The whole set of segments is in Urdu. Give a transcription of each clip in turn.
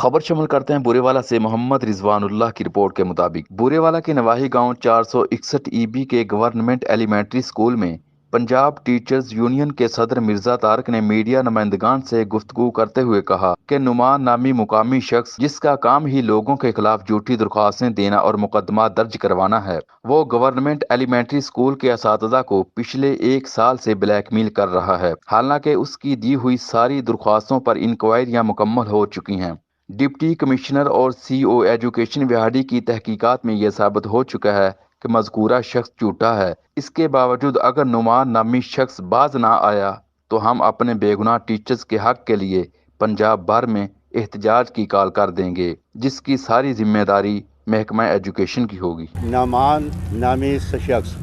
خبر شامل کرتے ہیں بورے سے محمد رضوان اللہ کی رپورٹ کے مطابق بورے کے نواحی گاؤں 461 ای بی کے گورنمنٹ ایلیمنٹری اسکول میں پنجاب ٹیچرز یونین کے صدر مرزا طارق نے میڈیا نمائندگان سے گفتگو کرتے ہوئے کہا کہ نعمان نامی مقامی شخص جس کا کام ہی لوگوں کے خلاف جھوٹی درخواستیں دینا اور مقدمات درج کروانا ہے، وہ گورنمنٹ ایلیمنٹری اسکول کے اساتذہ کو پچھلے 1 سال سے بلیک میل کر رہا ہے، حالانکہ اس کی دی ہوئی ساری درخواستوں پر انکوائریاں مکمل ہو چکی ہیں۔ ڈپٹی کمشنر اور سی او ایجوکیشن وہاڑی کی تحقیقات میں یہ ثابت ہو چکا ہے کہ مذکورہ شخص جھوٹا ہے۔ اس کے باوجود اگر نعمان نامی شخص باز نہ آیا تو ہم اپنے بے گناہ ٹیچرز کے حق کے لیے پنجاب بھر میں احتجاج کی کال کر دیں گے، جس کی ساری ذمہ داری محکمہ ایجوکیشن کی ہوگی۔ نعمان نامی شخص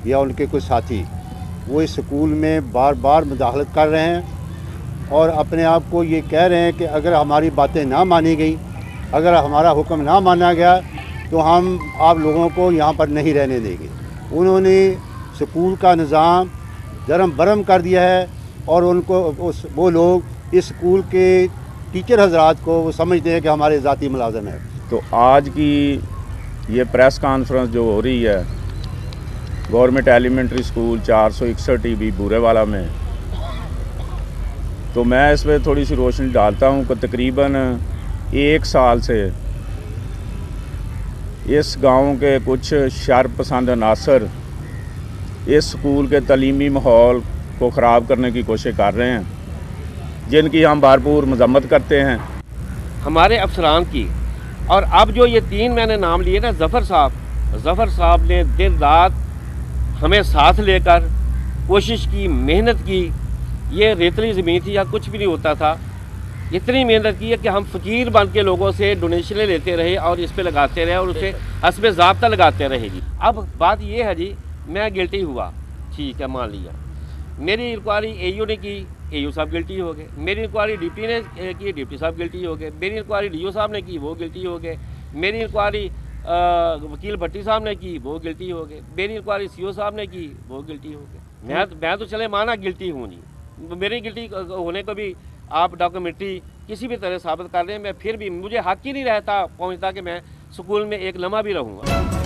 یا ان کے کوئی ساتھی وہ اس سکول میں بار بار مداخلت کر رہے ہیں اور اپنے آپ کو یہ کہہ رہے ہیں کہ اگر ہماری باتیں نہ مانی گئیں، اگر ہمارا حکم نہ مانا گیا تو ہم آپ لوگوں کو یہاں پر نہیں رہنے دیں گے۔ انہوں نے سکول کا نظام درم برم کر دیا ہے اور ان کو وہ لوگ اس سکول کے ٹیچر حضرات کو وہ سمجھتے ہیں کہ ہمارے ذاتی ملازم ہیں۔ تو آج کی یہ پریس کانفرنس جو ہو رہی ہے government elementary school 461 E B Burewala میں، تو میں اس پہ تھوڑی سی روشنی ڈالتا ہوں کہ تقریباً 1 سال سے اس گاؤں کے کچھ شر پسند عناصر اس سکول کے تعلیمی ماحول کو خراب کرنے کی کوشش کر رہے ہیں، جن کی ہم بھرپور مذمت کرتے ہیں۔ ہمارے افسران کی اور اب جو یہ 3 میں نے نام لیے نا، ظفر صاحب نے دن رات ہمیں ساتھ لے کر کوشش کی، محنت کی۔ یہ ریتلی زمین تھی، یہاں کچھ بھی نہیں ہوتا تھا۔ اتنی محنت کی ہے کہ ہم فقیر بن کے لوگوں سے ڈونیشنیں لیتے رہے اور اس پہ لگاتے رہے اور اسے حسب ضابطہ لگاتے رہے جی۔ اب بات یہ ہے جی، میں گلٹی ہوا، ٹھیک ہے، مان لیا۔ میری انکوائری اے یو نے کی، اے یو صاحب گلٹی ہو گئے۔ میری انکوائری ڈپٹی نے کی، ڈپٹی صاحب گلٹی ہو گئے۔ میری انکوائری ڈی او صاحب نے کی، وہ گلٹی ہو گئے۔ میری انکوائری وکیل بھٹی صاحب نے کی، وہ گلٹی ہو گئے۔ میری انکوائری سی او صاحب نے کی، وہ گلٹی ہو گئے۔ میں تو چلے مانا گلٹی ہوں جی، میری گلٹی ہونے کو بھی آپ ڈاکومنٹری کسی بھی طرح ثابت کر رہے ہیں، میں پھر بھی مجھے حق ہی نہیں رہتا پہنچتا کہ میں سکول میں ایک لمحہ بھی رہوں گا۔